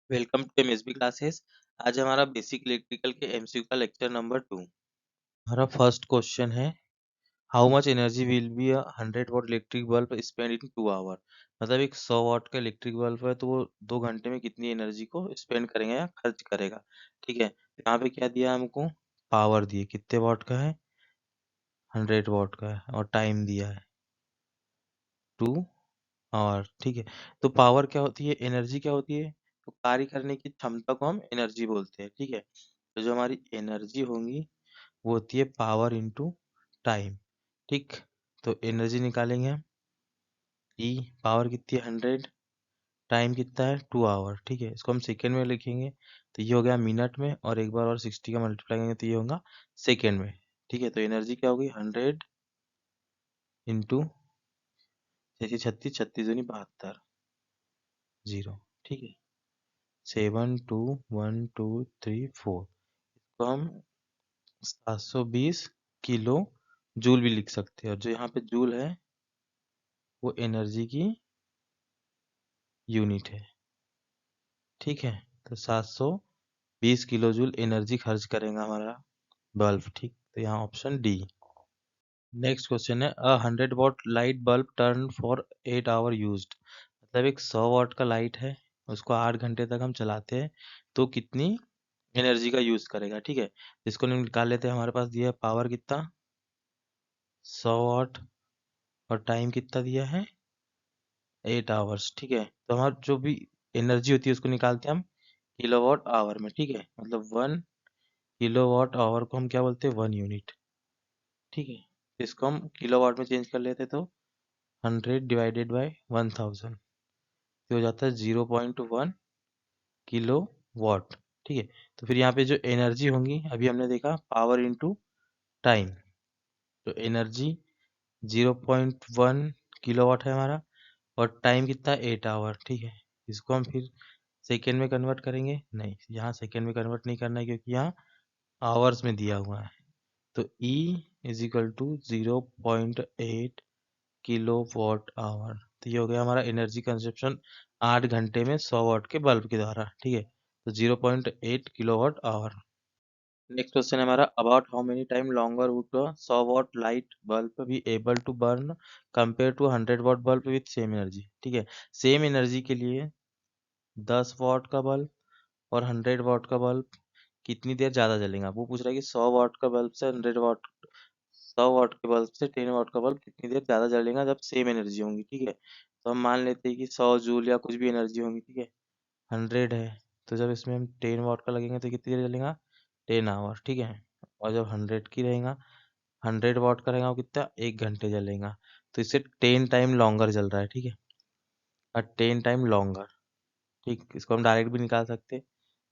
Welcome to MSB classes. आज हमारा basic electrical के एमसीक्यू का लेक्चर नंबर 2। हमारा फर्स्ट क्वेश्चन है, how much energy will be a 100 watt electric bulb spend in 2 hour. मतलब एक 100 वाट का इलेक्ट्रिक बल्ब है तो वो 2 घंटे में कितनी एनर्जी को स्पेंड करेगा या खर्च करेगा। ठीक है, यहाँ पे क्या दिया हमको, पावर दिए, कितने वाट का है, 100 वाट का है, और टाइम दिया है 2 आवर। ठीक है, तो पावर क्या होती है, एनर्जी क्या होती है, तो कार्य करने की क्षमता को हम एनर्जी बोलते हैं। ठीक है, तो जो हमारी एनर्जी होंगी वो होती है पावर इंटू टाइम। ठीक, तो एनर्जी निकालेंगे हम, ई पावर कितनी है 100, टाइम कितना है 2 आवर। ठीक है, इसको हम सेकेंड में लिखेंगे तो ये हो गया मिनट में, और एक बार और 60 का मल्टीप्लाई करेंगे तो ये होगा सेकेंड में। ठीक है, तो एनर्जी क्या होगी 100 इंटू 36, 36 दूनी 72, 0। ठीक है, 72123 4, तो हम 720 किलो जूल भी लिख सकते हैं, और जो यहाँ पे जूल है वो एनर्जी की यूनिट है। ठीक है, तो 720 किलो जूल एनर्जी खर्च करेगा हमारा बल्ब। ठीक, तो यहाँ ऑप्शन डी। नेक्स्ट क्वेश्चन है, a 100 watt light bulb turn for 8 hour used. मतलब एक 100 वाट का लाइट है, उसको 8 घंटे तक हम चलाते हैं तो कितनी एनर्जी का यूज करेगा। ठीक है, इसको हम निकाल लेते हैं। हमारे पास दिया है पावर कितना 100 वाट, और टाइम कितना दिया है 8 आवर्स। ठीक है, तो हमारा जो भी एनर्जी होती है उसको निकालते हैं हम किलोवाट आवर में। ठीक है, मतलब 1 किलोवाट आवर को हम क्या बोलते हैं, 1 यूनिट। ठीक है, तो इसको हम किलोवाट में चेंज कर लेते तो 100 डिवाइडेड बाय 1000, तो हो जाता है 0.1 किलो वाट। ठीक है, तो फिर यहाँ पे जो एनर्जी होंगी, अभी हमने देखा पावर इंटू टाइम, तो एनर्जी 0.1 किलोवाट है हमारा, और टाइम कितना 8 आवर। ठीक है, इसको हम फिर सेकेंड में कन्वर्ट करेंगे, नहीं यहाँ सेकेंड में कन्वर्ट नहीं करना है क्योंकि यहाँ आवर्स में दिया हुआ है। तो E is equal to 0.8 kilowatt hour. तो ये हो गया हमारा एनर्जी कंजप्शन 8 घंटे में 100 वाट के बल्ब के द्वारा। ठीक है, तो 0.8 kilowatt hour. Next question है हमारा, about how many time longer would a 100 watt light bulb be able to burn compare to 100 watt bulb with same energy. ठीक है, सेम एनर्जी के लिए 10 वाट का बल्ब और 100 वाट का बल्ब कितनी देर ज़्यादा जलेगा। वो पूछ रहा है कि 100 वाट का बल्ब से 100 वाट, 100 वाट के बल्ब से 10 वाट का बल्ब कितनी देर ज़्यादा जलेगा जब सेम एनर्जी होंगी। ठीक है, तो हम मान लेते हैं कि 100 जूल या कुछ भी एनर्जी होंगी। ठीक है, 100 है, तो जब इसमें हम 10 वाट का लगेंगे तो कितनी देर जलेगा 10 आवर। ठीक है, और जब 100 की रहेगा, 100 वाट का रहेगा वो कितना 1 घंटे जलेगा, तो इससे 10 टाइम लॉन्गर जल रहा है। ठीक है, और 10 टाइम लॉन्गर। ठीक, इसको हम डायरेक्ट भी निकाल सकते हैं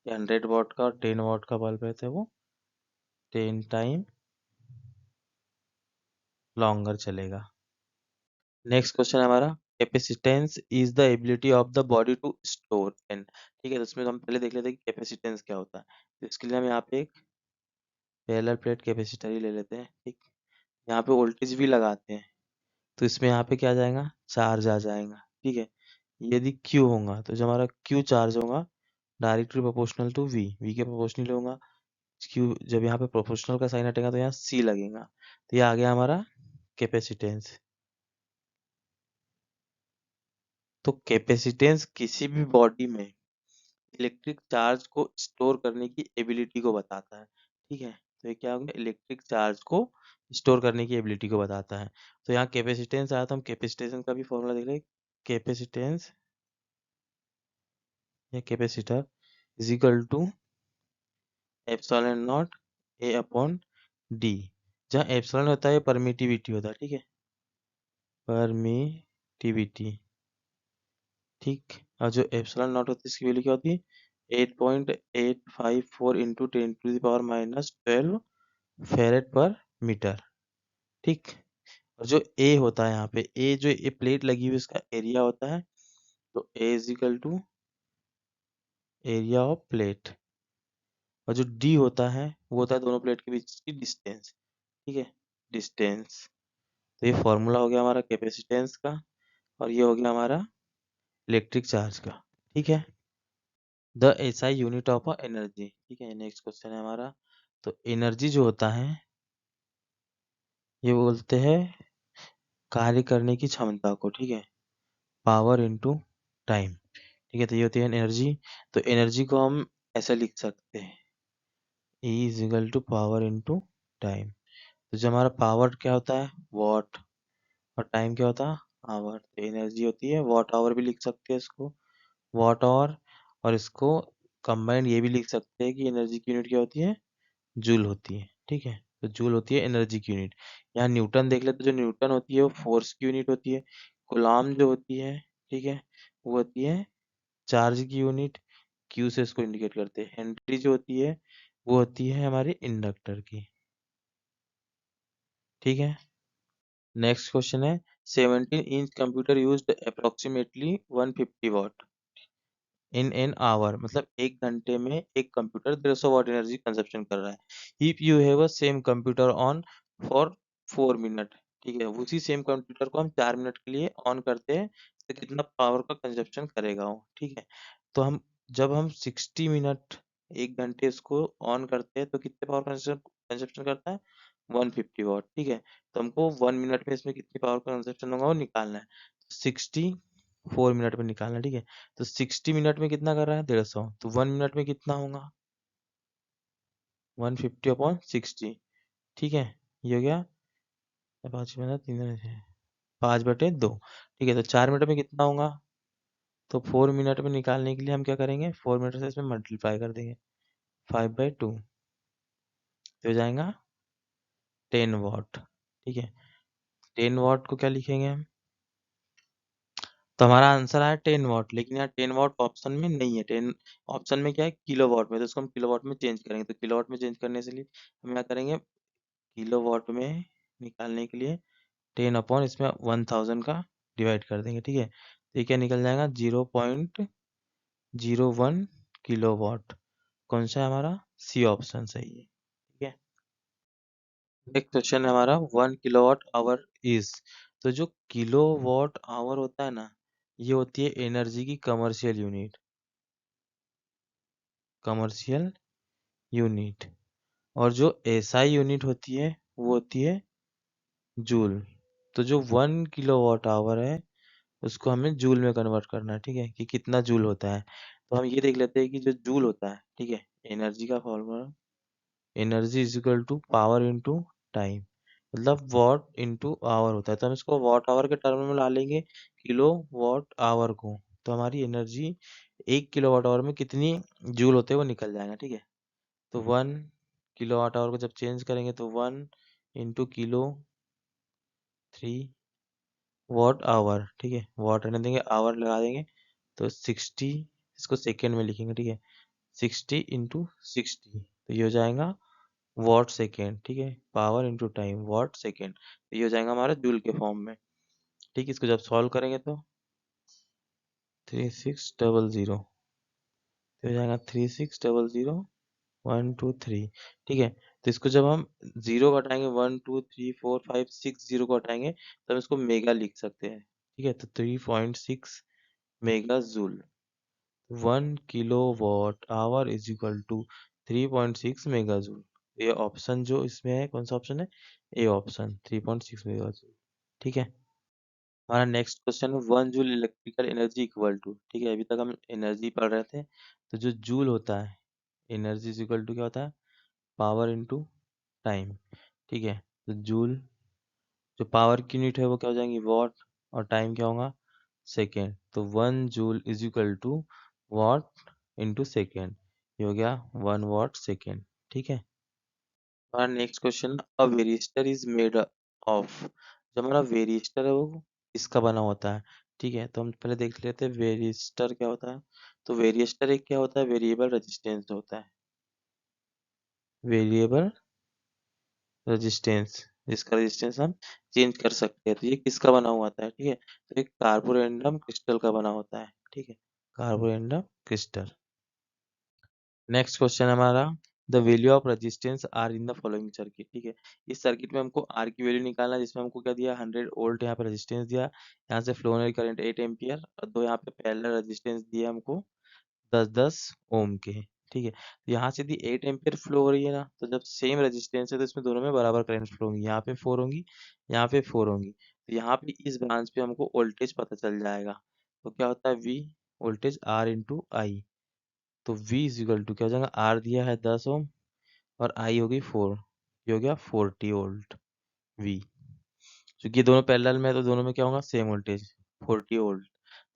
कि 100 वाट का और 10 वाट का बल्ब है तो वो 10 टाइम लॉन्गर चलेगा। नेक्स्ट क्वेश्चन है हमारा, capacitance is the ability of the body to store an. ठीक है, तो इसमें हम पहले देख लेते हैं कि कैपेसिटेंस क्या होता है। तो इसके लिए हम यहाँ पे एक पैरेलल प्लेट कैपेसिटर ही ले लेते हैं। ठीक, यहाँ पे वोल्टेज भी लगाते हैं तो इसमें यहाँ पे क्या आ जाएगा, चार्ज आ जाएगा। ठीक है, यदि Q होगा तो जो हमारा Q चार्ज होगा डायरेक्टली प्रोपोर्शनल टू V के प्रोपोर्शनल होगा। Q जब यहाँ पे प्रोपोर्शनल का साइन हटेगा तो यहाँ C लगेगा, तो ये आ गया हमारा कैपेसिटेंस। तो कैपेसिटेंस किसी भी बॉडी में इलेक्ट्रिक चार्ज को स्टोर करने की एबिलिटी को बताता है। ठीक है, तो ये क्या हो गया, इलेक्ट्रिक चार्ज को स्टोर करने की एबिलिटी को बताता है। तो यहाँ कैपेसिटेंस आया तो हम कैपेसिटेंस का भी फॉर्मूला देख रहे हैं, कैपेसिटेंस या capacitor is equal to epsilon naught A upon D, जहाँ एप्सिलॉन होता है परमिटिविटी होता है। ठीक है, परमिटिविटी। ठीक, और जो एप्सिलॉन नॉट होती है इसकी वैल्यू क्या होती है 8.854 इंटू 10⁻12 फेरेड पर मीटर। ठीक, और जो ए होता है यहाँ पे, ए जो ए प्लेट लगी हुई इसका एरिया होता है, तो A is equal to area of plate, और जो डी होता है वो होता है दोनों प्लेट के बीच की डिस्टेंस। ठीक है, डिस्टेंस। तो ये फॉर्मूला हो गया हमारा कैपेसिटेंस का, और ये हो गया हमारा इलेक्ट्रिक चार्ज का। ठीक है, the SI unit of energy. ठीक है, नेक्स्ट क्वेश्चन है हमारा। तो एनर्जी जो होता है ये बोलते हैं कार्य करने की क्षमता को। ठीक है, पावर इनटू टाइम। ठीक है, तो ये होती है एनर्जी। तो एनर्जी को हम ऐसे लिख सकते हैं, E is equal to power into time. तो जो हमारा पावर क्या होता है, वॉट, और टाइम क्या होता है, आवर। तो एनर्जी होती है वॉट आवर, भी लिख सकते हैं इसको वॉट आवर। और इसको कंबाइंड ये भी लिख सकते हैं कि एनर्जी की यूनिट क्या होती है, जूल होती है। ठीक है, तो जूल होती है एनर्जी की यूनिट। यहाँ न्यूटन देख ले, तो जो न्यूटन होती है वो फोर्स की यूनिट होती है। कूलाम जो होती है, ठीक है, वो होती है चार्ज की यूनिट। क्यू से इसको इंडिकेट करते हैं। हेनरी जो होती है वो होती है हमारे इंडक्टर की। ठीक है, नेक्स्ट क्वेश्चन है 17 inch computer used approximately 150 watt in an hour. मतलब एक घंटे में एक कंप्यूटर 150 वाट एनर्जी कंजप्शन कर रहा है। If you have a same computer on for 4 minute. ठीक है, उसी सेम कंप्यूटर को हम 4 मिनट के लिए ऑन करते हैं तो कितना पावर का कंजप्शन करेगा वो। ठीक है, तो हम जब हम 60 मिनट, एक घंटे इसको ऑन करते हैं तो कितने पावर कंजप्शन करता है, 150 वाट। ठीक है, तो हमको 1 मिनट में इसमें कितनी पावर का कंजप्शन होगा वो निकालना है। 64 मिनट में निकालना है। ठीक है, तो 60 मिनट में कितना कर रहा है, 150, तो 1 मिनट में कितना होगा, 150/60। ठीक है, ये हो गया 5 मिनट 3 5/2। ठीक है, तो 4 मिनट में कितना होगा, तो 4 मिनट में निकालने के लिए हम क्या करेंगे, 4 मिनट से इसमें मल्टीप्लाई कर देंगे, 5/2 हो जाएगा 10 वाट। ठीक है, 10 वाट को क्या लिखेंगे हम, तो हमारा आंसर आया 10 वाट। लेकिन यहाँ 10 वाट ऑप्शन में नहीं है। 10 ऑप्शन में क्या है, किलोवाट में, तो इसको हम किलोवाट में चेंज करेंगे। तो किलोवाट में चेंज करने से लिए हम क्या करेंगे, किलोवाट में निकालने के लिए 10 अपॉन इसमें 1000 का डिवाइड कर देंगे। ठीक है, तो ये क्या निकल जाएगा, 0.01 किलोवाट। कौन सा है हमारा, सी ऑप्शन सही है। ठीक है, नेक्स्ट क्वेश्चन है हमारा 1 किलोवाट आवर इज। तो जो किलोवाट आवर होता है ना, ये होती है एनर्जी की कमर्शियल यूनिट, कमर्शियल यूनिट। और जो एसआई यूनिट होती है वो होती है जूल। तो जो 1 किलोवाट आवर है उसको हमें जूल में कन्वर्ट करना है। ठीक है, कि कितना जूल होता है। तो हम ये देख लेते हैं कि जो जूल होता है, ठीक है, एनर्जी का formula, energy is equal to power into time. मतलब वॉट इनटू आवर होता है, तो हम इसको वॉट आवर के टर्म में ला लेंगे किलो वॉट आवर को। तो हमारी एनर्जी 1 किलोवाट आवर में कितनी जूल होते हैं वो निकल जाएगा। ठीक है, तो 1 किलोवाट आवर को जब चेंज करेंगे तो 1 इंटू किलो 3 वॉट आवर। ठीक है, वॉट रहने देंगे, आवर लगा देंगे, तो 60, इसको सेकेंड में लिखेंगे। ठीक है, 60 इंटू 60, तो ये हो जाएगा वॉट सेकेंड। ठीक है, power into time watt second, तो ये हो जाएगा हमारा जूल के फॉर्म में। ठीक है, इसको जब सॉल्व करेंगे तो 3600, तो हो जाएगा 3600 1 2 3। ठीक है, तो इसको जब हम जीरो को हटाएंगे, 1 2 3 4 5 6 जीरो को हटाएंगे तो हम इसको मेगा लिख सकते हैं। ठीक है, तो 3.6 mega joule. 1 kilowatt hour is equal to 3.6 mega joule. ये ऑप्शन जो इसमें है, कौन सा ऑप्शन है, ए ऑप्शन, 3.6 मेगा जूल। ठीक है, हमारा नेक्स्ट क्वेश्चन है 1 joule electrical energy equal to. ठीक है, अभी तक हम एनर्जी पढ़ रहे थे। तो जो जूल होता है, एनर्जी इज इक्वल टू क्या होता है, पावर इनटू टाइम। ठीक है, तो जूल, जो पावर की यूनिट है वो क्या हो जाएंगी, वॉट, और टाइम क्या होगा, सेकेंड। तो 1 joule is equal to watt into second, ये हो गया 1 वॉट सेकेंड। ठीक है, हमारा next question, a varistor is made of. जो हमारा वेरिस्टर है वो इसका बना होता है। ठीक है, तो हम पहले देख लेते हैं वेरिस्टर क्या होता है। तो वेरिस्टर एक क्या होता है, वेरिएबल रेजिस्टेंस होता है, वेरिएबल रेजिस्टेंस, जिसका रेजिस्टेंस हम चेंज कर सकते हैं। तो ये किसका बना हुआ होता है, ठीक है, तो एक कार्बोरेंडम क्रिस्टल का बना होता है। ठीक है, कार्बोरेंडम क्रिस्टल। नेक्स्ट क्वेश्चन हमारा, the value of resistance R in the following circuit. ठीक है, इस सर्किट में हमको आर की वैल्यू निकालना है, जिसमें हमको क्या दिया, 100 वोल्ट यहाँ पे रेजिस्टेंस दिया, यहाँ से फ्लो होने करंट 8 एम्पियर, और दो यहाँ पे पैरेलल रेजिस्टेंस दिया हमको 10-10 ओम के। ठीक है, तो यहाँ से यदि 8 एम्पियर फ्लो हो रही है ना, तो जब सेम रेजिस्टेंस है तो इसमें दोनों में बराबर करंट फ्लो होंगी। यहाँ पे 4 होंगी, यहाँ पे 4 होंगी। तो यहाँ पे इस ब्रांच पे हमको वोल्टेज पता चल जाएगा। तो क्या होता है, वी वोल्टेज आर इंटू आई। तो V इज इक्वल टू क्या हो जाएगा, आर दिया है 10 ओम और आई होगी 4, ये हो गया 40 वोल्ट V। क्योंकि ये दोनों पैरेलल में है तो दोनों में क्या होगा, सेम वोल्टेज 40 वोल्ट।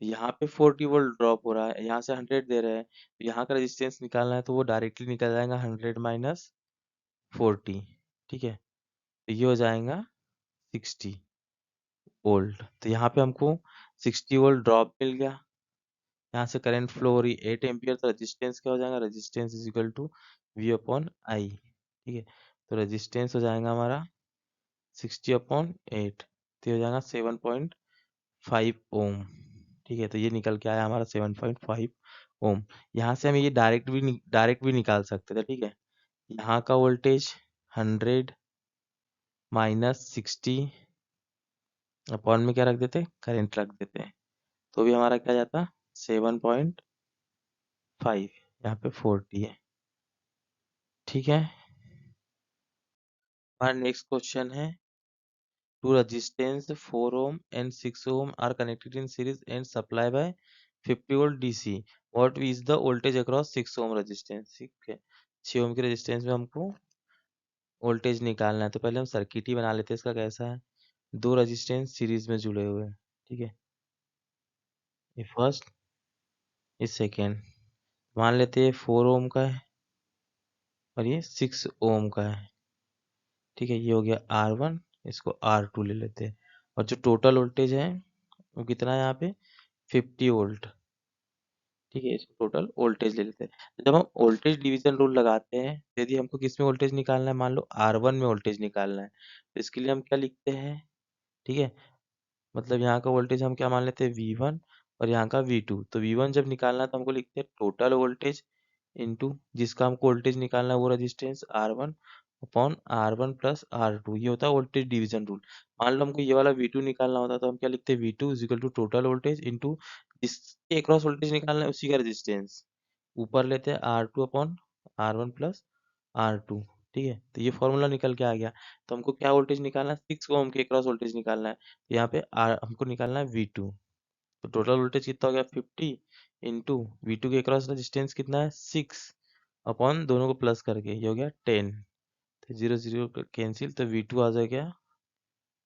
यहाँ पे 40 वोल्ट ड्रॉप हो रहा है, यहाँ से 100 दे रहे हैं, तो यहाँ का रेजिस्टेंस निकालना है तो वो डायरेक्टली निकल जाएगा 100 माइनस 40। ठीक है, तो ये हो जाएगा 60 वोल्ट। तो यहाँ पे हमको 60 वोल्ट ड्रॉप मिल गया। यहाँ से करंट फ्लो हो रही 8 एम्पियर, तो रेजिस्टेंस क्या हो जाएगा, resistance is equal to V upon I. ठीक है, तो रेजिस्टेंस हो जाएगा हमारा 60 अपॉन 8, तो ये हो जाएगा 7.5 ओम। ठीक है, तो ये निकल के आया हमारा 7.5 ओम। यहाँ से हम ये डायरेक्ट भी निकाल सकते थे। ठीक है, यहाँ का वोल्टेज 100 माइनस 60 अपॉन में क्या रख देते, करंट रख देते, तो भी हमारा क्या जाता 7.5, यहाँ पे 40 है। ठीक है, हमारा नेक्स्ट क्वेश्चन है, two resistance 4 ohm and 6 ohm are connected in series and supply by 50 volt DC. What is the voltage across 6 ohm resistance? ठीक है, 6 ohm के रेजिस्टेंस में हमको वोल्टेज निकालना है। तो पहले हम सर्किट ही बना लेते हैं। इसका कैसा है, दो रेजिस्टेंस सीरीज में जुड़े हुए हैं। ठीक है, ये फर्स्ट, ये सेकेंड। मान लेते हैं 4 ओम का है और ये 6 ओम का है। ठीक है, ये हो गया R1, इसको R2 ले लेते हैं। और जो टोटल वोल्टेज है वो कितना है यहाँ पे, 50 वोल्ट। ठीक है, इसको टोटल वोल्टेज ले लेते हैं। तो जब हम वोल्टेज डिवीजन रूल लगाते हैं, तो यदि हमको किस में वोल्टेज निकालना है, मान लो R1 में वोल्टेज निकालना है, तो इसके लिए हम क्या लिखते हैं। ठीक है, मतलब यहाँ का वोल्टेज हम क्या मान लेते हैं, V1, और यहाँ का V2। तो V1 जब निकालना है तो हमको लिखते हैं टोटल वोल्टेज इंटू जिसका हमको वोल्टेज निकालना है वो resistance R1 upon R1 plus R2। ये होता है वोल्टेज डिवीजन रूल। मान लो हमको ये वाला V2 निकालना होता तो हम क्या लिखते हैं, V2 is equal to total voltage into जिसके अक्रॉस वोल्टेज निकालना है उसी का रेजिस्टेंस, ऊपर लेते हैं R2 upon R1 plus R2। ठीक है, तो ये फॉर्मूला निकल के आ गया। तो हमको क्या वोल्टेज निकालना है, 6 ओम के अक्रॉस वोल्टेज निकालना है। तो यहाँ पे हमको निकालना है V2। तो टोटल वोल्टेज कितना हो गया, 50 इंटू V2 के अक्रॉस रेजिस्टेंस कितना है, 6 अपॉन दोनों को प्लस करके ये हो गया 10। तो 0 0 कैंसिल, तो V2 आ जाएगा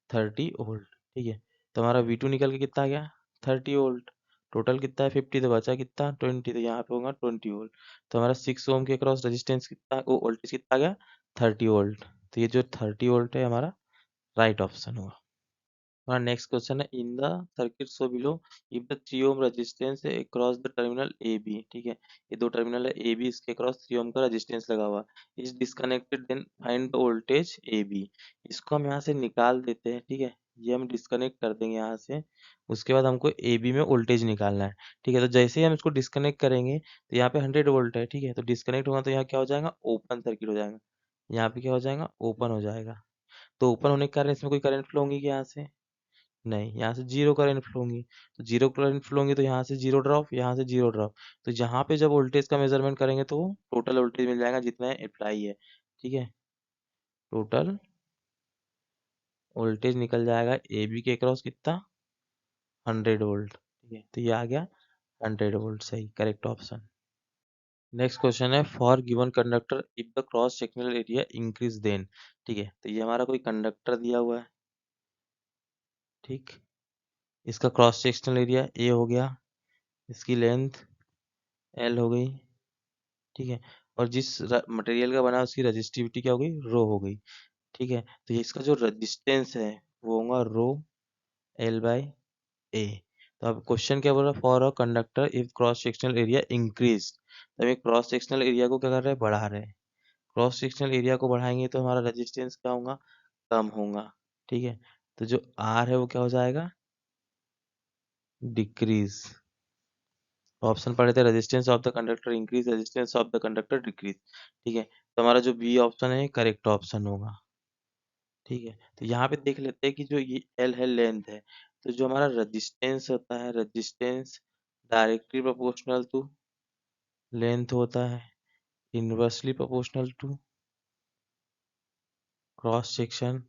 30 वोल्ट। ठीक है, तो हमारा V2 निकल के कितना आ गया, 30 वोल्ट। टोटल कितना है 50, तो बचा कितना 20, तो यहाँ पे होगा 20 वोल्ट। तो हमारा 6 ओम के क्रॉस रेजिस्टेंस कितना, वो वोल्टेज कितना आ गया, 30 वोल्ट। तो ये जो 30 वोल्ट है हमारा राइट ऑप्शन होगा। हमारा नेक्स्ट क्वेश्चन है, in the circuit so below if the 3 ohm resistance है across the terminal A B. ठीक है, ये दो टर्मिनल है ए बी, इसके अक्रॉस 3 ओम का रेजिस्टेंस लगा हुआ is disconnected, then find the voltage A B. इसको हम यहाँ से निकाल देते हैं। ठीक है, ये हम डिस्कनेक्ट कर देंगे यहाँ से। उसके बाद हमको ए बी में वोल्टेज निकालना है। ठीक है, तो जैसे ही हम इसको डिस्कनेक्ट करेंगे तो यहाँ पे 100 वोल्ट है। ठीक है, तो डिस्कनेक्ट होगा तो यहाँ क्या हो जाएगा, ओपन सर्किट हो जाएगा। यहाँ पे क्या हो जाएगा, ओपन हो जाएगा। तो ओपन होने के कारण इसमें कोई करंट फ्लो होंगी क्या यहाँ से, नहीं, यहाँ से जीरो करंट फ्लो होंगी। तो जीरो करंट फ्लो होंगी तो यहाँ से जीरो ड्रॉप, यहाँ से जीरो ड्रॉप। तो जहाँ पे जब वोल्टेज का मेजरमेंट करेंगे तो टोटल वोल्टेज मिल जाएगा जितना अप्लाई है। ठीक है, टोटल वोल्टेज निकल जाएगा ए बी के क्रॉस कितना, 100 वोल्ट। ठीक है, तो ये आ गया 100 वोल्ट, सही करेक्ट ऑप्शन। नेक्स्ट क्वेश्चन है, for given conductor if the cross sectional area increase then. ठीक है, तो ये हमारा कोई कंडक्टर दिया हुआ है। ठीक, इसका क्रॉस सेक्शनल एरिया ए हो गया, इसकी लेंथ एल हो गई। ठीक है, और जिस मटेरियल का बना है उसकी रजिस्टिविटी क्या हो गई, रो हो गई। ठीक है, तो ये इसका जो रजिस्टेंस है वो होगा रो एल बाय ए। तो अब क्वेश्चन क्या बोल रहा है, for a conductor if cross sectional area increase. तो ये क्रॉस सेक्शनल एरिया को क्या कर रहे हैं, बढ़ा रहे हैं। क्रॉस सेक्शनल एरिया को बढ़ाएंगे तो हमारा रजिस्टेंस क्या होगा, कम होगा। ठीक है, तो जो आर है वो क्या हो जाएगा, डिक्रीज। ऑप्शन पढ़े थे, resistance of the conductor increase, resistance of the conductor decrease. ठीक है, तो हमारा जो बी ऑप्शन है करेक्ट ऑप्शन होगा। ठीक है, तो यहाँ पे देख लेते हैं कि जो ये एल है लेंथ है, तो जो हमारा रेजिस्टेंस होता है, resistance directly proportional to length होता है inversely proportional to cross section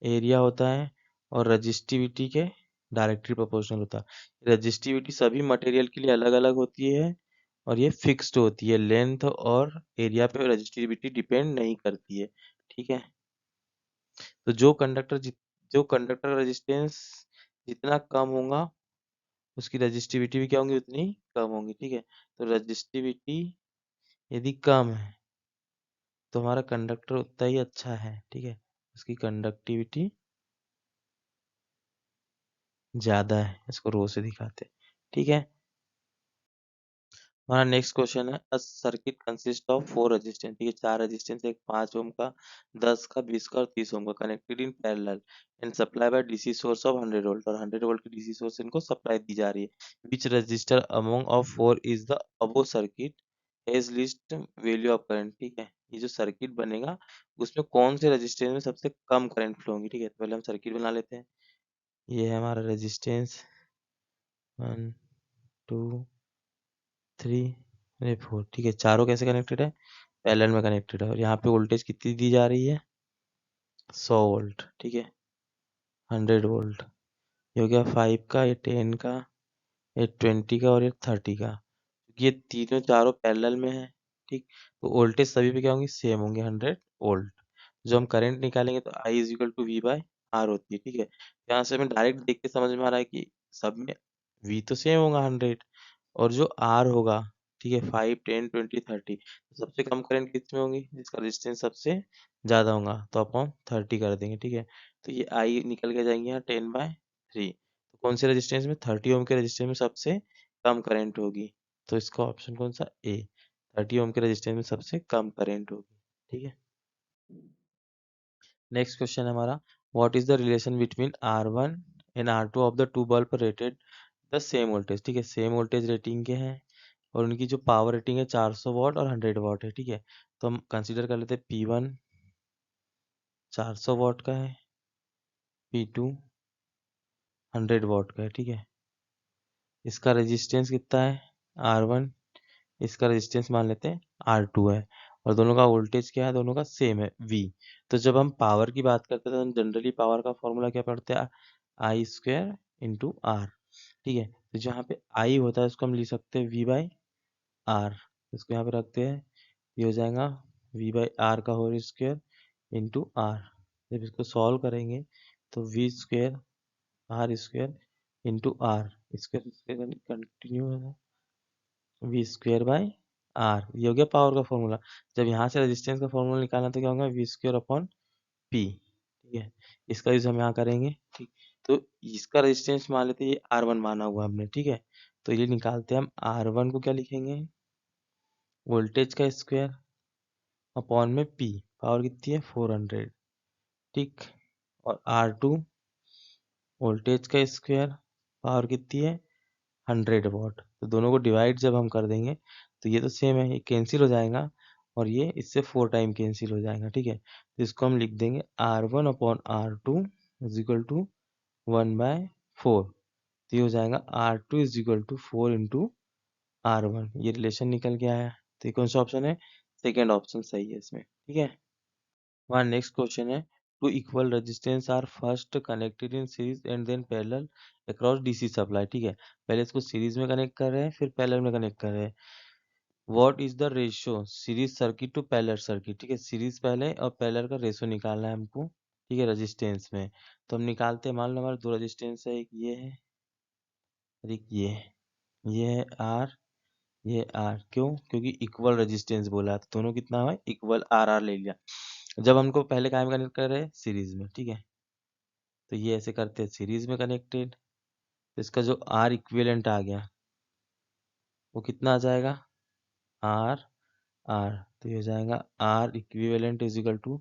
area होता है, और रजिस्टिविटी के डायरेक्टली प्रोपोर्शनल होता है। रजिस्टिविटी सभी मटेरियल के लिए अलग अलग होती है और ये फिक्स्ड होती है, लेंथ और एरिया पे रजिस्टिविटी डिपेंड नहीं करती है। ठीक है, तो जो कंडक्टर रेजिस्टेंस जितना कम होगा उसकी रजिस्टिविटी भी क्या होंगी, उतनी कम होंगी। ठीक है, तो रजिस्टिविटी यदि कम है तो हमारा कंडक्टर उतना ही अच्छा है। ठीक है, उसकी कंडक्टिविटी ज्यादा है, इसको रो से दिखाते हैं। ठीक है, हमारा नेक्स्ट क्वेश्चन है, a circuit consist of 4 resistance. ठीक है, 4 रेजिस्टेंस, एक 5 ओम का, 10 का, 20 का और 30 ओम का, connected in parallel and supply by DC source of 100 volt, और 100 वोल्ट की डीसी सोर्स इनको सप्लाई दी जा रही है। Which resistor among of 4 is the above circuit has least value of current. ठीक है, ये जो सर्किट बनेगा उसमें कौन से रेजिस्टेंस में सबसे कम करंट फ्लो होंगी। ठीक है, तो पहले हम सर्किट बना लेते हैं। ये है हमारा रेजिस्टेंस 1 2 3 अरे 4। ठीक है, चारों कैसे कनेक्टेड है, पैरेलल में कनेक्टेड है, और यहाँ पे वोल्टेज कितनी दी जा रही है, 100 वोल्ट। ठीक है, 100 वोल्ट, ये हो गया 5 का, ये 10 का, ये 20 का और ये 30 का। क्योंकि ये तीनों चारों पैरेलल में है, ठीक, तो वोल्टेज सभी पे क्या होंगी, सेम होंगे, 100 वोल्ट। जो हम करंट निकालेंगे तो I is equal to V by R होती है। ठीक है, यहाँ से हमें डायरेक्ट देख के समझ में आ रहा है कि सब में V तो सेम होगा 100, और जो R होगा, ठीक है, 5 10 20 30, तो सबसे कम करंट किसमें होंगी, जिसका रेजिस्टेंस सबसे ज्यादा होगा, तो अपॉन 30 कर देंगे। ठीक है, तो ये I निकल के जाएंगे यहाँ 10/3, तो कौन से रेजिस्टेंस में, 30 ओम के रेजिस्टेंस में सबसे कम करंट होगी, तो इसका ऑप्शन कौन सा, ए, 30 ओम के रेजिस्टेंस में सबसे कम करंट होगी। ठीक है, नेक्स्ट क्वेश्चन है हमारा, what is the relation between R1 and R2 of the two bulb rated the same voltage. ठीक है, सेम वोल्टेज रेटिंग के हैं और उनकी जो पावर रेटिंग है 400 वाट और 100 वाट है। ठीक है, तो हम कंसीडर कर लेते हैं P1 400 वाट का है, P2 100 वाट का है। ठीक है, इसका रेजिस्टेंस कितना है, R1, इसका रेजिस्टेंस मान लेते हैं R2 है, और दोनों का वोल्टेज क्या है, दोनों का सेम है V। तो जब हम पावर की बात करते हैं तो हम जनरली पावर का फॉर्मूला क्या पढ़ते हैं, आई स्क्वायर इंटू आर। ठीक है, तो जहाँ पे आई होता है उसको हम लिख सकते हैं V बाई आर, इसको यहाँ पे रखते हैं, ये हो जाएगा V बाई आर का होल स्क्वायर इंटू आर। जब इसको सॉल्व करेंगे तो V square R square into R square continue है, वी स्क्वायर बाई आर, ये हो गया पावर का फॉर्मूला। जब यहाँ से रेजिस्टेंस का फॉर्मूला निकालना तो क्या होगा, वी स्क्वायर अपॉन पी। ठीक है, इसका यूज हम यहाँ करेंगे। ठीक, तो इसका रेजिस्टेंस मान लेते हैं, ये R1 माना हुआ हमने। ठीक है, तो ये निकालते हैं हम, R1 को क्या लिखेंगे, वोल्टेज का स्क्वायर अपॉन में पी, पावर कितनी है 400। ठीक, और R2 वोल्टेज का स्क्वायर, पावर कितनी है 100 वॉट। तो दोनों को डिवाइड जब हम कर देंगे तो ये तो सेम है, ये कैंसिल हो जाएगा और ये इससे 4 टाइम कैंसिल हो जाएगा। ठीक है, तो इसको हम लिख देंगे R1 upon R2 is equal to 1/4। तो ये हो जाएगा R2 is equal to 4 into R1, ये रिलेशन निकल के आया। तो ये कौन सा ऑप्शन है, सेकेंड ऑप्शन सही है इसमें। ठीक है, हमारा नेक्स्ट क्वेश्चन है, two equal resistance are first connected in series and then parallel across DC supply. ठीक है, पहले इसको सीरीज में कनेक्ट कर रहे हैं फिर पैरेलल में कनेक्ट कर रहे हैं। What is the ratio series circuit to parallel circuit. ठीक है, सीरीज पहले और पैरेलल का रेशियो निकालना है हमको। ठीक है, रेजिस्टेंस में तो हम निकालते हैं, मान लो हमारे दो रेजिस्टेंस है, एक ये है और एक ये है, ये है आर, ये आर, क्यों, क्योंकि इक्वल रेजिस्टेंस बोला है, तो दोनों कितना है, इक्वल आर आर ले लिया। जब हमको पहले काय में कनेक्ट कर रहे हैं, सीरीज में। ठीक है, तो ये ऐसे करते हैं सीरीज में कनेक्टेड, तो इसका जो आर इक्विवेलेंट आ गया वो कितना आ जाएगा, आर आर, तो ये हो जाएगा R equivalent is equal to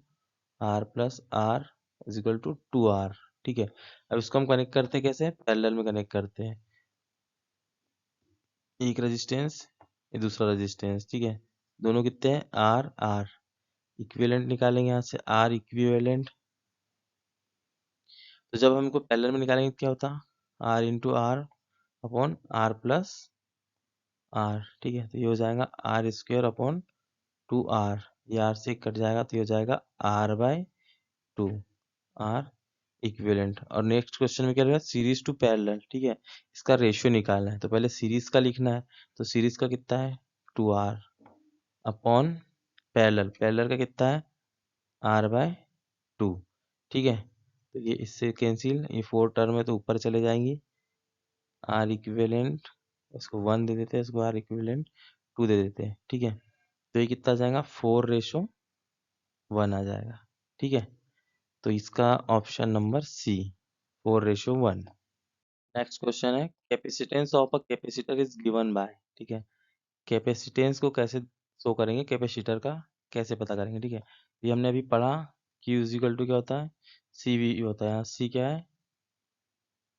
R plus R is equal to 2R। ठीक है, अब इसको हम कनेक्ट करते हैं कैसे, पैरेलल में कनेक्ट करते हैं, एक रेजिस्टेंस ये दूसरा रेजिस्टेंस। ठीक है, दोनों कितने हैं, आर आर, इक्विवेलेंट निकालेंगे यहाँ से, आर इक्विवेलेंट, तो जब हमको पैरेलल में निकालेंगे क्या होता, R into R upon R plus R, ठीक है। तो ये हो जाएगा आर स्क्वायर अपॉन 2r, ये r से कट जाएगा तो ये हो जाएगा r/2 आर इक्विवेलेंट। और नेक्स्ट क्वेश्चन में क्या रहेगा, सीरीज टू पैरेलल, ठीक है। इसका रेशियो निकालना है तो पहले सीरीज का लिखना है, तो सीरीज का कितना है 2r अपॉन पैरेलल, पैरेलल का कितना है r/2, ठीक है। तो ये इससे कैंसिल, ये 4 टर्म है तो ऊपर चले जाएंगी, आर इक्विवेलेंट इसको 1 दे देते हैं, इसको आर इक्विवेलेंट 2 दे देते हैं, ठीक है। तो ये कितना आ जाएगा 4:1 आ जाएगा, ठीक है। तो इसका option number C 4:1। Next question है capacitance of a capacitor is given by, ठीक है। कैपेसिटेंस को कैसे शो करेंगे, कैपेसिटर का कैसे पता करेंगे, ठीक है। ये हमने अभी पढ़ा Q इक्वल टू क्या होता है, CV होता है, यहाँ C क्या है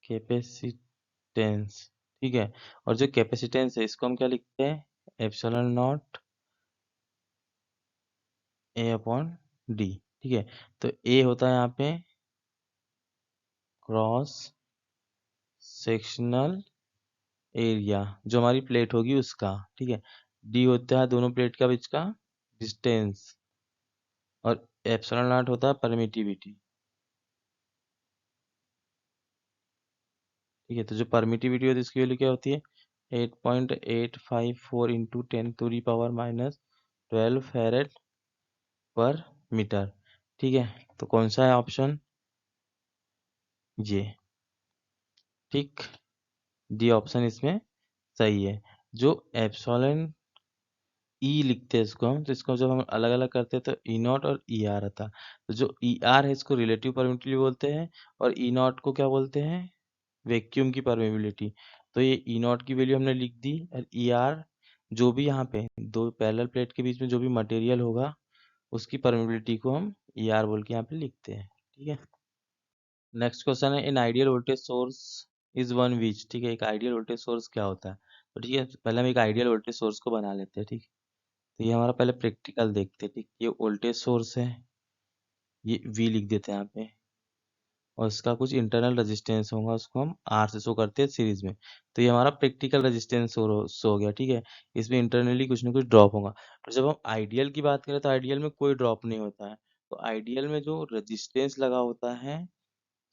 कैपेसिटेंस, ठीक है। और जो कैपेसिटेंस है इसको हम क्या लिखते हैं epsilon not A upon D, ठीक है। तो A होता है यहाँ पे क्रॉस सेक्शनल एरिया, जो हमारी प्लेट होगी उसका, ठीक है। डी होता है दोनों प्लेट का बीच का डिस्टेंस, और एप्सिलॉन नॉट होता है परमिटिविटी, ठीक है। तो जो परमिटिविटी होती है इसकी वैल्यू क्या होती है 8.854 इंटू 10⁻⁻12 फैरेड पर मीटर, ठीक है। तो कौन सा है ऑप्शन ये, ठीक, डी ऑप्शन इसमें सही है। जो एप्सिलॉन ई लिखते हैं इसको हम, तो इसको जब हम अलग अलग करते हैं तो ई नॉट और ई आर आता। तो जो ई आर है इसको रिलेटिव परमिटिविटी बोलते हैं, और ई नॉट को क्या बोलते हैं वैक्यूम की परमिबिलिटी। तो ये ई नॉट की वैल्यू हमने लिख दी, और ई आर जो भी यहाँ पे दो पैरेलल प्लेट के बीच में जो भी मटेरियल होगा उसकी परमिबिलिटी को हम ई आर बोल के यहाँ पे लिखते हैं, ठीक है। नेक्स्ट क्वेश्चन है in ideal voltage source is one which, ठीक है। एक आइडियल वोल्टेज सोर्स क्या होता है, तो ठीक है पहले हम एक आइडियल वोल्टेज सोर्स को बना लेते हैं, ठीक। तो ये हमारा पहले प्रैक्टिकल देखते हैं, ठीक। ये वोल्टेज सोर्स है, ये V लिख देते हैं यहाँ पे, और इसका कुछ इंटरनल रेजिस्टेंस होगा उसको हम R से शो करते हैं सीरीज में। तो ये हमारा प्रैक्टिकल रेजिस्टेंस शो हो गया, ठीक है। इसमें इंटरनली कुछ ना कुछ ड्रॉप होगा। और जब हम आइडियल की बात करें तो आइडियल में कोई ड्रॉप नहीं होता है। तो आइडियल में जो रेजिस्टेंस लगा होता है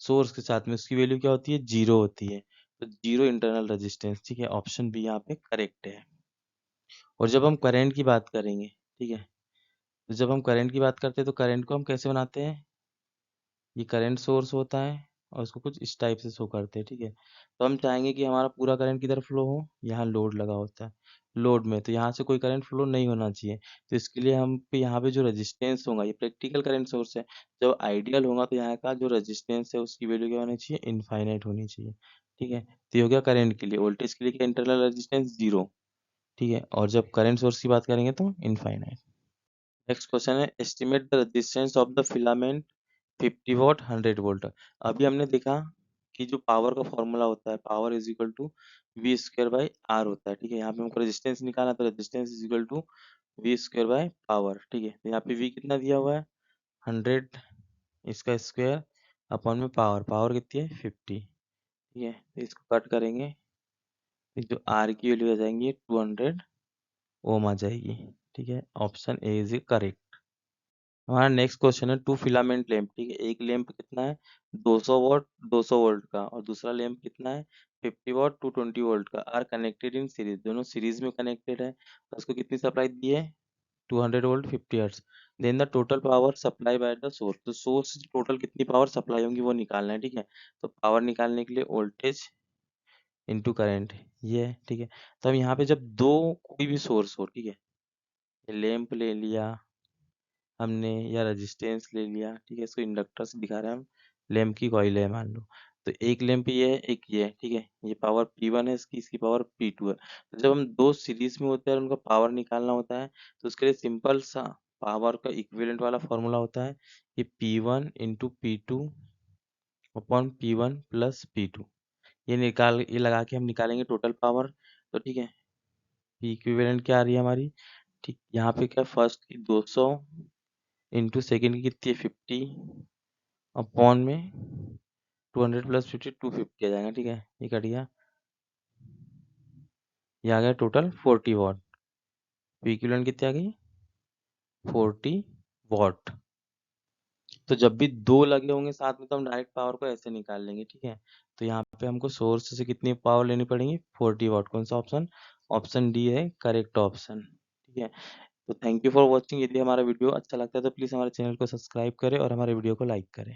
सोर्स के साथ में उसकी वैल्यू क्या होती है 0 होती है। तो 0 इंटरनल रेजिस्टेंस, ठीक है। ऑप्शन बी यहाँ पे करेक्ट है। और जब हम करंट की बात करेंगे, ठीक है, तो जब हम करंट की बात करते हैं तो करंट को हम कैसे बनाते हैं, ये करंट सोर्स होता है और उसको कुछ इस टाइप से शो करते हैं, ठीक है। तो हम चाहेंगे कि हमारा पूरा करंट किधर फ्लो हो, यहाँ लोड लगा होता है, लोड में, तो यहाँ से कोई करंट फ्लो नहीं होना चाहिए। तो इसके लिए हम पे यहाँ पे जो रेजिस्टेंस होगा, ये प्रैक्टिकल करंट सोर्स है, जब आइडियल होगा तो यहाँ का जो रेजिस्टेंस है उसकी वैल्यू क्या होनी चाहिए इनफाइनाइट होनी चाहिए, ठीक है। तो ये हो गया करंट के लिए। वोल्टेज के लिए क्या इंटरनल रेजिस्टेंस 0, ठीक है। और जब करंट सोर्स की बात करेंगे तो इनफाइनाइट। नेक्स्ट क्वेश्चन है estimate the resistance of the filament 50 what 100 volt. अभी हमने देखा कि जो पावर का फॉर्मूला होता है power is equal to V square by R होता है, ठीक है। यहाँ पे हमको रेजिस्टेंस निकालना तो resistance is equal to V square by power, ठीक है। तो यहाँ पे वी कितना दिया हुआ है 100, इसका स्क्वायर अपॉन में पावर, पावर कितनी है 50, ठीक है। तो इसको कट करेंगे तो जो आर की वैल्यू आ जाएंगी 200 ओम आ जाएगी, ठीक है। Option A is correct. हमारा नेक्स्ट क्वेश्चन है टू फिलामेंट लैंप, ठीक है। एक लैंप कितना है 200 वॉट 200 वोल्ट का, और दूसरा लैंप कितना है 50 वॉट 220 वोल्ट का, आर कनेक्टेड इन सीरीज, दोनों सीरीज में कनेक्टेड है। तो उसको कितनी सप्लाई दी है 200 volt 50 hertz. Then the total power supply by the source, तो सोर्स से टोटल कितनी पावर सप्लाई होगी वो निकालना है, ठीक है। तो पावर निकालने के लिए वोल्टेज इंटू करंट ये है, ठीक है। तो अब यहाँ पे जब दो कोई भी सोर्स हो, ठीक है, लैंप ले लिया हमने या रेजिस्टेंस ले लिया, ठीक है। इसको इंडक्टर से दिखा रहे हैं हम, लैंप की कॉइल है मान लो। तो एक लैंप ये है एक ये है, ठीक है। ये पावर P1 है, इसकी पावर P2 है। तो जब हम दो सीरीज में होते हैं और उनका पावर निकालना होता है तो उसके लिए सिंपल सा पावर का इक्विवेलेंट वाला फॉर्मूला होता है ये P1 into P2 upon P1 plus P2। ये लगा के हम निकालेंगे टोटल पावर। तो ठीक है, P इक्विवेलेंट क्या आ रही है हमारी, ठीक यहाँ पे क्या फर्स्ट की 200 इंटू सेकेंड की कितनी है 50 अपॉन में 200 प्लस 50 250 आ जाएगा, ठीक है। ये कट गया, ये आ गया टोटल 40 वॉट। V इक्विवेलेंट कितनी आ गई? 40 वॉट। तो जब भी 2 लगे होंगे साथ में तो हम डायरेक्ट पावर को ऐसे निकाल लेंगे, ठीक है? तो यहाँ पे हमको सोर्स से कितनी पावर लेनी पड़ेगी? 40 वॉट। कौन सा ऑप्शन? ऑप्शन डी है करेक्ट ऑप्शन, ठीक है? तो थैंक यू फॉर वॉचिंग। यदि हमारा वीडियो अच्छा लगता है तो प्लीज़ हमारे चैनल को सब्सक्राइब करें और हमारे वीडियो को लाइक करें।